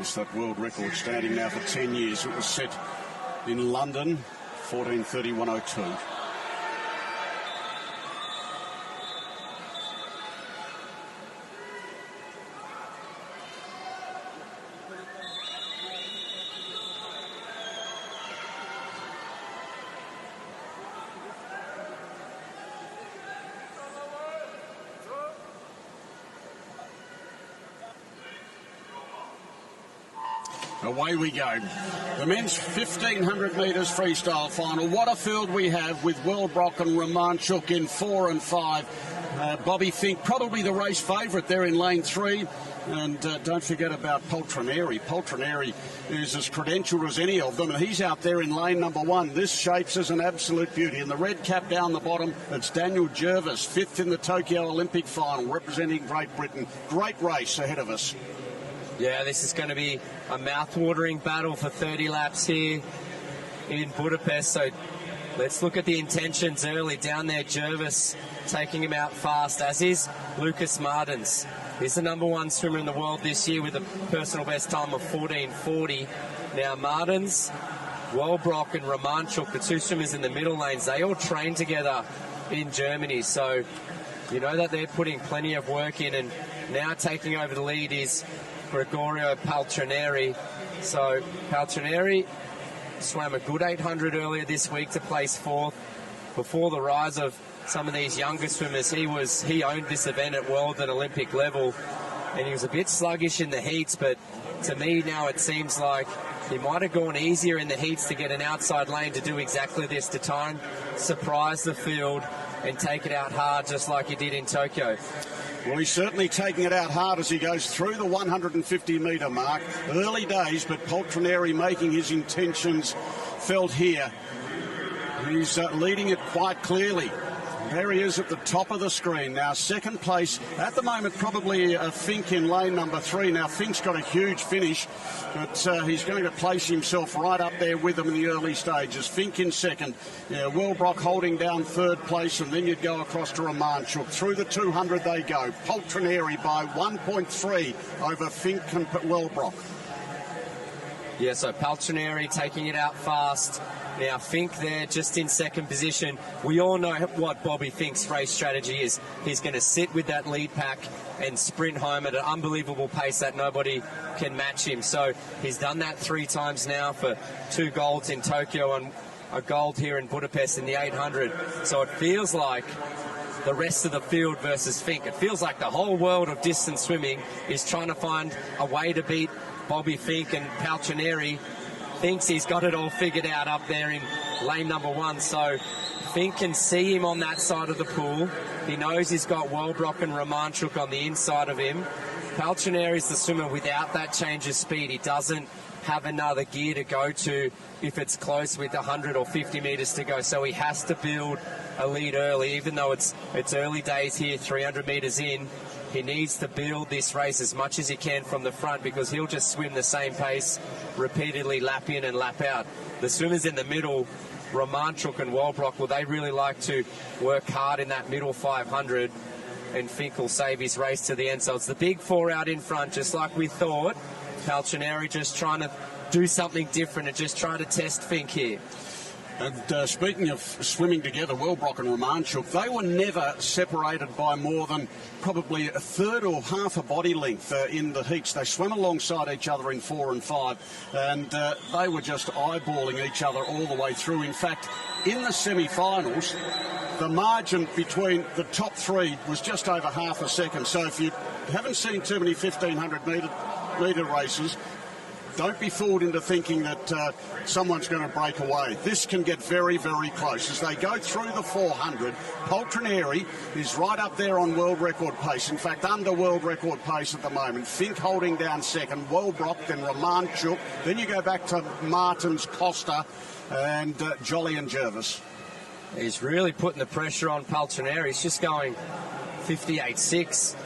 It's that world record standing now for 10 years. It was set in London, 14:30.102. Away we go. The men's 1500 metres freestyle final. What a field we have with Wellbrock and Romanchuk in 4 and 5. Bobby Fink, probably the race favourite there in lane 3. And don't forget about Paltrinieri. Paltrinieri is as credentialed as any of them, and he's out there in lane number 1. This shapes as an absolute beauty. And the red cap down the bottom, it's Daniel Jervis, 5th in the Tokyo Olympic final, representing Great Britain. Great race ahead of us. Yeah, this is going to be a mouth-watering battle for 30 laps here in Budapest. So let's look at the intentions early. Down there, Jervis taking him out fast, as is Lucas Martins. He's the #1 swimmer in the world this year with a personal best time of 14:40. Now, Martins, Wellbrock and Romanchuk, the 2 swimmers in the middle lanes, they all train together in Germany. So you know that they're putting plenty of work in, and now taking over the lead is Gregorio Paltrinieri. So Paltrinieri swam a good 800 earlier this week to place 4th. Before the rise of some of these younger swimmers, he owned this event at world and Olympic level, and he was a bit sluggish in the heats, but to me now it seems like he might have gone easier in the heats to get an outside lane to do exactly this, to try and surprise the field and take it out hard just like he did in Tokyo. Well, he's certainly taking it out hard as he goes through the 150-metre mark. Early days, but Paltrinieri making his intentions felt here. He's leading it quite clearly. There he is at the top of the screen. Now, second place at the moment, probably Fink in lane number 3. Now, Fink's got a huge finish, but he's going to place himself right up there with them in the early stages. Fink in second. Wellbrock holding down 3rd place, and then you'd go across to Romanchuk. Through the 200 they go. Paltrinieri by 1.3 over Fink and Wellbrock. Yeah, so Paltrinieri taking it out fast. Now, Fink there just in second position. We all know what Bobby Fink's race strategy is. He's going to sit with that lead pack and sprint home at an unbelievable pace that nobody can match him. So he's done that 3 times now for 2 golds in Tokyo and a gold here in Budapest in the 800. So it feels like the rest of the field versus Fink. It feels like the whole world of distance swimming is trying to find a way to beat Bobby Fink, and Paltrinieri thinks he's got it all figured out up there in lane number 1. So Fink can see him on that side of the pool. He knows he's got Wellbrock and Romanchuk on the inside of him. Paltrinieri's the swimmer without that change of speed. He doesn't have another gear to go to if it's close with 100 or 50 metres to go. So he has to build a lead early, even though it's early days here, 300 metres in. He needs to build this race as much as he can from the front, because he'll just swim the same pace repeatedly, lap in and lap out. The swimmers in the middle, Romanchuk and Wellbrock, well, they really like to work hard in that middle 500, and Fink will save his race to the end. So it's the big 4 out in front, just like we thought. Paltrinieri just trying to do something different and just try to test Fink here. And speaking of swimming together, Wellbrock and Romanchuk, they were never separated by more than probably a third or half a body length in the heats. They swam alongside each other in 4 and 5, and they were just eyeballing each other all the way through. In fact, in the semi-finals, the margin between the top 3 was just over half a second. So if you haven't seen too many 1,500-metre races, don't be fooled into thinking that someone's going to break away. This can get very, very close. As they go through the 400, Paltrinieri is right up there on world record pace. In fact, under world record pace at the moment. Fink holding down second, Wellbrock, then Romanchuk. Then you go back to Martins, Costa, and Jolly and Jervis. He's really putting the pressure on Paltrinieri. He's just going 58.6,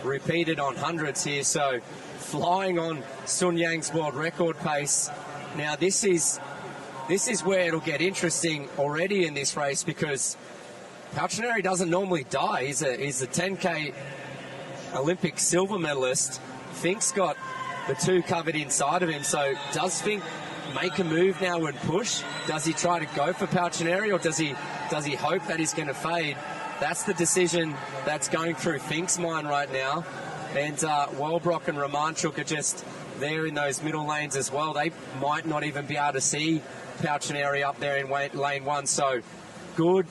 repeated on hundreds here. So flying on Sунь Yan's world record pace. Now this is where it'll get interesting already in this race, because Paltrinieri doesn't normally die. He's a 10K Olympic silver medalist. Fink's got the two covered inside of him. So does Fink make a move now and push? Does he try to go for Paltrinieri, or does he hope that he's going to fade? That's the decision that's going through Fink's mind right now. And Wellbrock and Romanchuk are just there in those middle lanes as well. They might not even be able to see Paltrinieri up there in lane one. So good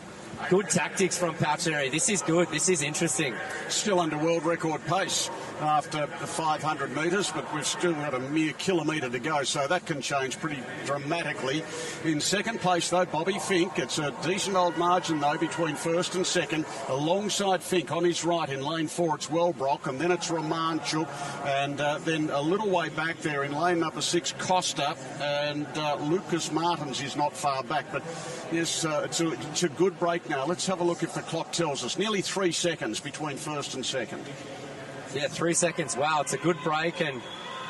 tactics from Paltrinieri. This is good. This is interesting. Still under world record pace after the 500 metres, but we've still got a mere kilometre to go, so that can change pretty dramatically. In second place, though, Bobby Fink. It's a decent old margin, though, between first and second. Alongside Fink on his right in lane 4, it's Wellbrock, and then it's Romanchuk, and then a little way back there in lane number 6, Costa, and Lucas Martins is not far back. But yes, it's a good break now. Let's have a look if the clock tells us. Nearly 3 seconds between first and second. Yeah, 3 seconds. Wow, it's a good break, and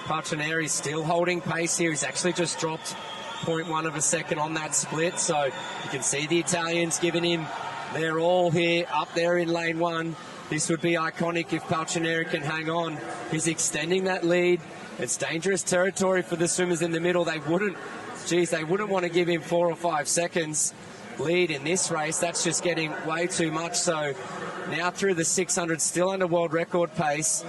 Paltrinieri's still holding pace here. He's actually just dropped 0.1 of a second on that split, so you can see the Italians giving him their all here up there in lane 1. This would be iconic if Paltrinieri can hang on. He's extending that lead. It's dangerous territory for the swimmers in the middle. They wouldn't want to give him 4 or 5 seconds lead in this race. That's just getting way too much. So now through the 600, still under world record pace.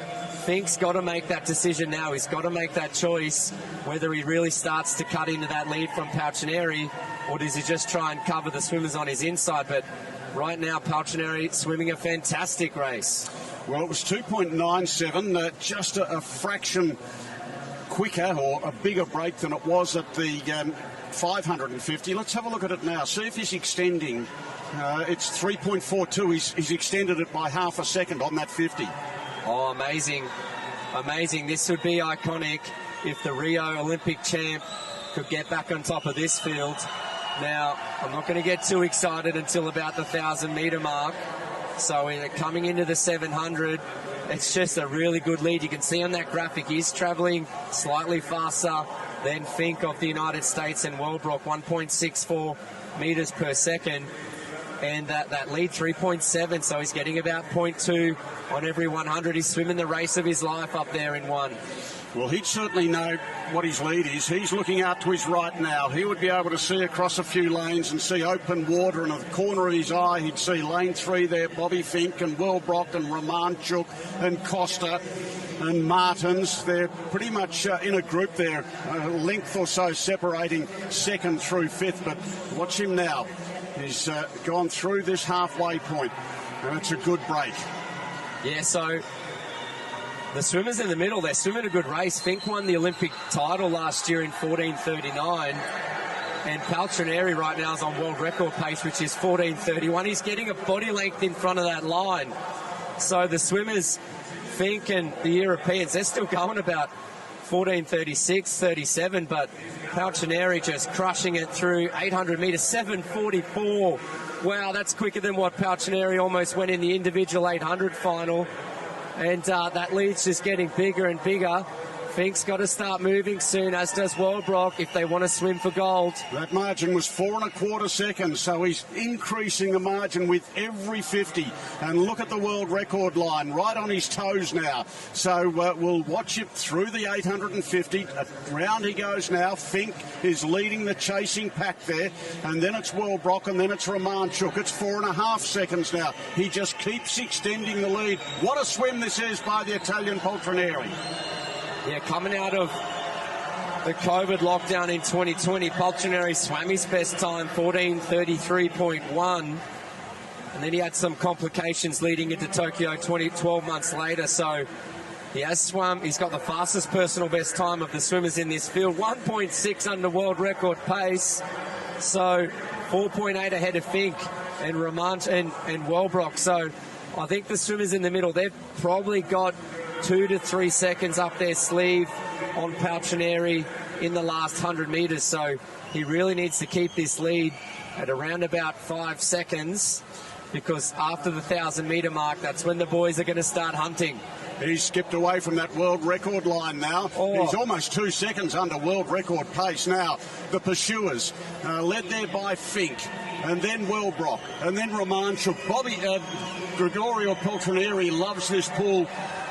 Fink's got to make that decision now. He's got to make that choice whether he really starts to cut into that lead from Paltrinieri, or does he just try and cover the swimmers on his inside. But right now, Paltrinieri swimming a fantastic race. Well, it was 2.97, just a fraction quicker or a bigger break than it was at the 550. Let's have a look at it now. See if he's extending. It's 3.42. He's extended it by half a second on that 50. Oh, amazing. Amazing. This would be iconic if the Rio Olympic champ could get back on top of this field. Now, I'm not going to get too excited until about the 1,000-metre mark. So coming into the 700, it's just a really good lead. You can see on that graphic he's travelling slightly faster than Fink of the United States and Wellbrock, 1.64 metres per second. And that lead 3.7, so he's getting about 0.2 on every 100. He's swimming the race of his life up there in 1. Well, he'd certainly know what his lead is. He's looking out to his right now. He would be able to see across a few lanes and see open water, and at the corner of his eye he'd see lane 3 there, Bobby Fink and Wellbrock and Romanchuk and Costa and Martins. They're pretty much in a group there, a length or so separating second through fifth. But watch him now. He's gone through this halfway point, and it's a good break. Yeah, so the swimmers in the middle, they're swimming a good race. Fink won the Olympic title last year in 14:39, and Paltrinieri right now is on world record pace, which is 14:31. He's getting a body length in front of that line. So the swimmers, Fink and the Europeans, they're still going about 14:36, 37, but Paltrinieri just crushing it through 800 metres, 7:44. Wow, that's quicker than what Paltrinieri almost went in the individual 800 final. And that lead's just getting bigger and bigger. Fink's got to start moving soon, as does Wellbrock, if they want to swim for gold. That margin was 4.25 seconds, so he's increasing the margin with every 50. And look at the world record line, right on his toes now. So we'll watch it through the 850. Round he goes now. Fink is leading the chasing pack there. And then it's Wellbrock, and then it's Romanchuk. It's 4.5 seconds now. He just keeps extending the lead. What a swim this is by the Italian Paltrinieri. Yeah, coming out of the COVID lockdown in 2020, Paltrinieri swam his best time, 14:33.1. And then he had some complications leading into Tokyo 12 months later. So he has swum. He's got the fastest personal best time of the swimmers in this field, 1.6 under world record pace. So 4.8 ahead of Fink and and Wellbrock. So I think the swimmers in the middle, they've probably got 2 to 3 seconds up their sleeve on Paltrinieri in the last 100 metres. So he really needs to keep this lead at around about 5 seconds, because after the 1,000-metre mark, that's when the boys are going to start hunting. He's skipped away from that world record line now. Oh. He's almost 2 seconds under world record pace now. The pursuers, led there by Fink, and then Wellbrock, and then Romanchuk. Gregorio Paltrinieri loves this pool.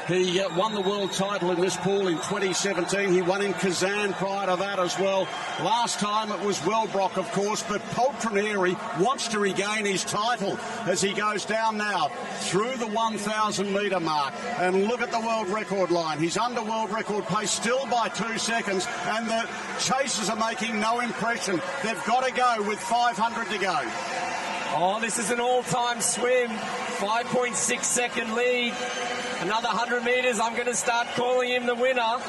He won the world title in this pool in 2017. He won in Kazan prior to that as well. Last time it was Wellbrock, of course, but Paltrinieri wants to regain his title as he goes down now through the 1,000 metre mark. And look at the world record line. He's under world record pace still by 2 seconds, and the chasers are making no impression. They've got to go with 500 to go. Oh, this is an all-time swim. 5.6 second lead. Another 100 metres, I'm going to start calling him the winner.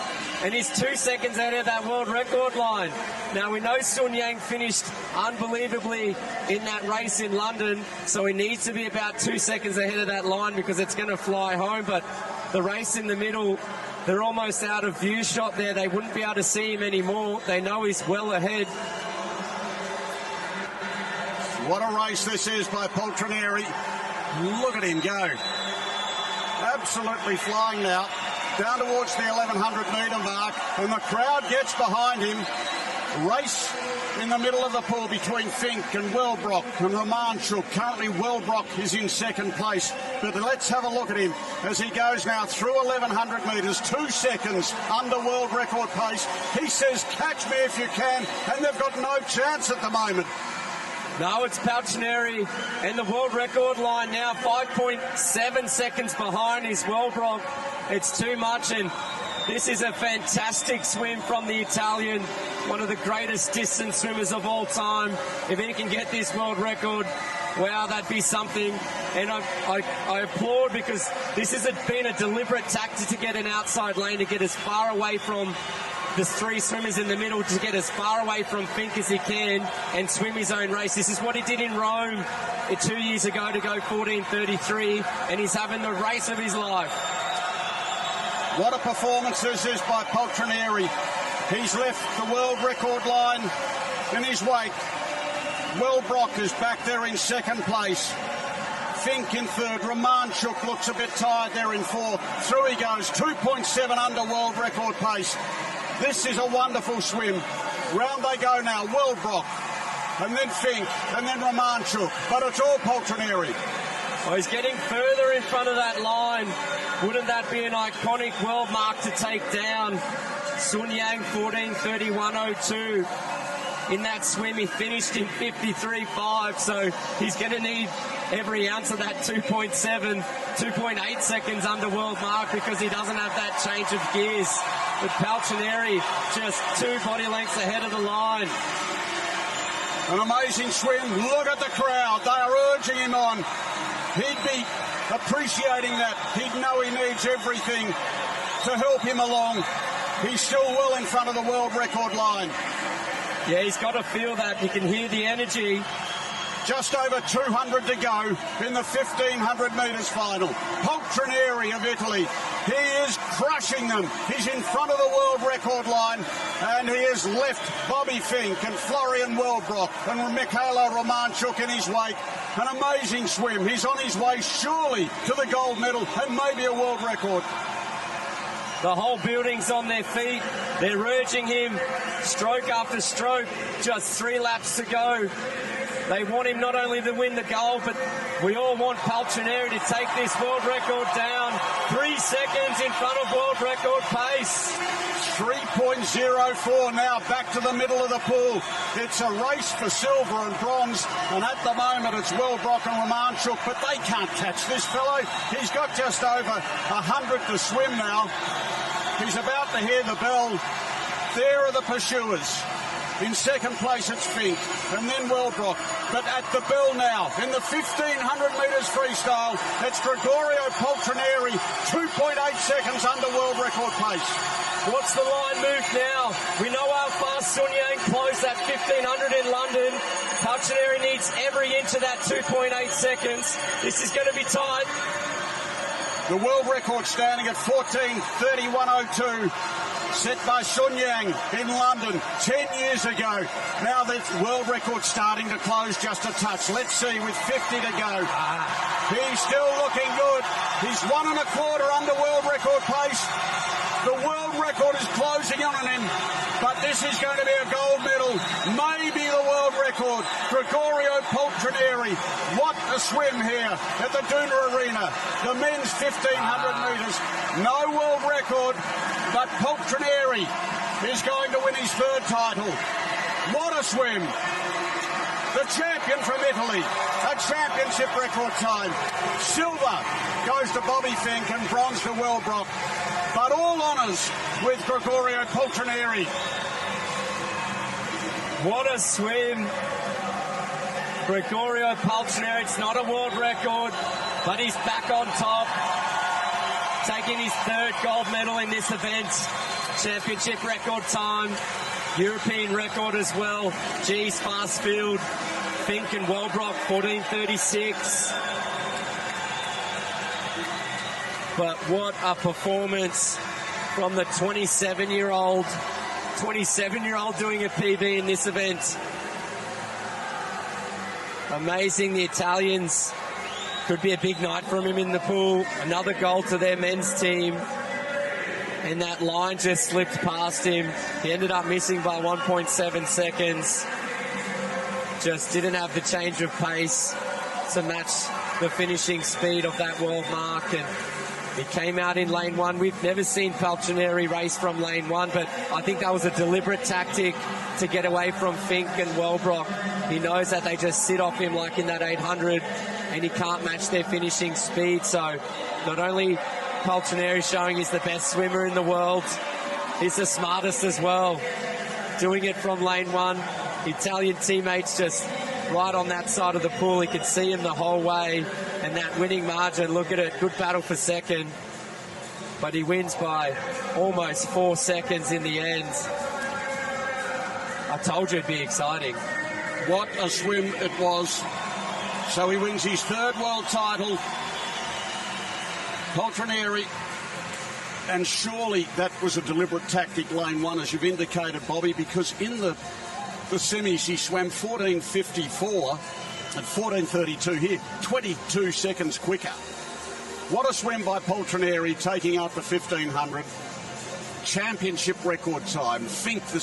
And he's 2 seconds ahead of that world record line. Now, we know Sунь Яня finished unbelievably in that race in London, so he needs to be about 2 seconds ahead of that line because it's going to fly home. But the race in the middle, they're almost out of view shot there. They wouldn't be able to see him anymore. They know he's well ahead. What a race this is by Paltrinieri. Look at him go. Absolutely flying now, down towards the 1,100 metre mark, and the crowd gets behind him. Race in the middle of the pool between Fink and Wellbrock and Romanchuk. Currently Wellbrock is in second place, but let's have a look at him as he goes now through 1,100 metres, 2 seconds under world record pace. He says, catch me if you can, and they've got no chance at the moment. No, it's Paltrinieri and the world record line now 5.7 seconds behind his Wellbrock. It's too much, and this is a fantastic swim from the Italian, one of the greatest distance swimmers of all time. If he can get this world record, wow, that'd be something. And I applaud because this has been a deliberate tactic to get an outside lane, to get as far away from the three swimmers in the middle, to get as far away from Fink as he can and swim his own race. This is what he did in Rome 2 years ago to go 14:33, and he's having the race of his life. What a performance this is by Paltrinieri. He's left the world record line in his wake. Wellbrock is back there in second place. Fink in third. Romanchuk looks a bit tired there in fourth. Through he goes, 2.7 under world record pace. This is a wonderful swim. Round they go now. Wellbrock, and then Fink, and then Romanchuk. But it's all Paltrinieri. Oh, he's getting further in front of that line. Wouldn't that be an iconic world mark to take down? Sунь Яня 14:31.02. In that swim, he finished in 53.5, so he's going to need every ounce of that 2.8 seconds under world mark because he doesn't have that change of gears. But Paltrinieri just 2 body lengths ahead of the line. An amazing swim. Look at the crowd. They are urging him on. He'd be appreciating that. He'd know he needs everything to help him along. He's still well in front of the world record line. Yeah, he's got to feel that. You can hear the energy. Just over 200 to go in the 1,500 metres final. Paltrinieri of Italy. He is crushing them. He's in front of the world record line, and he has left Bobby Fink and Florian Wellbrock and Michaela Romanchuk in his wake. An amazing swim. He's on his way surely to the gold medal and maybe a world record. The whole building's on their feet. They're urging him stroke after stroke. Just 3 laps to go. They want him not only to win the gold, but we all want Paltrinieri to take this world record down. 3 seconds in front of world record pace. 3.04 now, back to the middle of the pool. It's a race for silver and bronze, and at the moment it's Wellbrock and Romanchuk, but they can't catch this fellow. He's got just over 100 to swim now. He's about to hear the bell. There are the pursuers. In second place it's Fink, and then Wellbrock. But at the bell now, in the 1,500 metres freestyle, it's Gregorio Paltrinieri, 2.8 seconds under world record pace. What's the line move now? We know how fast Sунь Яня closed that 1,500 in London. Paltrinieri needs every inch of that 2.8 seconds. This is going to be tight. The world record standing at 14:31.02. Set by Sунь Яня in London 10 years ago. Now the world record starting to close just a touch. Let's see with 50 to go. He's still looking good. He's 1 1/4 under world record pace. The world record is closing on him, but this is going to be a gold medal, maybe the world record. Gregorio Paltrinieri, what a swim here at the Duna Arena. The men's 1,500 metres, no world record, but Paltrinieri is going to win his third title. What a swim. The champion from Italy, a championship record time. Silver goes to Bobby Fink and bronze to Wellbrock. But all honours with Gregorio Paltrinieri. What a swim. Gregorio Paltrinieri, it's not a world record, but he's back on top, taking his third gold medal in this event. Championship record time, European record as well. Geez, fast field. Fink and Wellbrock, 14:36. But what a performance from the 27-year-old doing a PB in this event. Amazing, the Italians. Could be a big night from him in the pool. Another goal to their men's team. And that line just slipped past him. He ended up missing by 1.7 seconds. Just didn't have the change of pace to match the finishing speed of that world mark. And he came out in lane one. We've never seen Paltrinieri race from lane one, but I think that was a deliberate tactic to get away from Fink and Wellbrock. He knows that they just sit off him like in that 800, and he can't match their finishing speed. So not only Paltrinieri showing he's the best swimmer in the world, he's the smartest as well. Doing it from lane one. Italian teammates just right on that side of the pool. He could see him the whole way. And that winning margin, look at it, good battle for second. But he wins by almost 4 seconds in the end. I told you it'd be exciting. What a swim it was. So he wins his third world title. Paltrinieri. And surely that was a deliberate tactic, lane one, as you've indicated, Bobby, because in the semis he swam 14:54 and 14:32 here, 22 seconds quicker. What a swim by Paltrinieri, taking out the 1,500. Championship record time. Fink the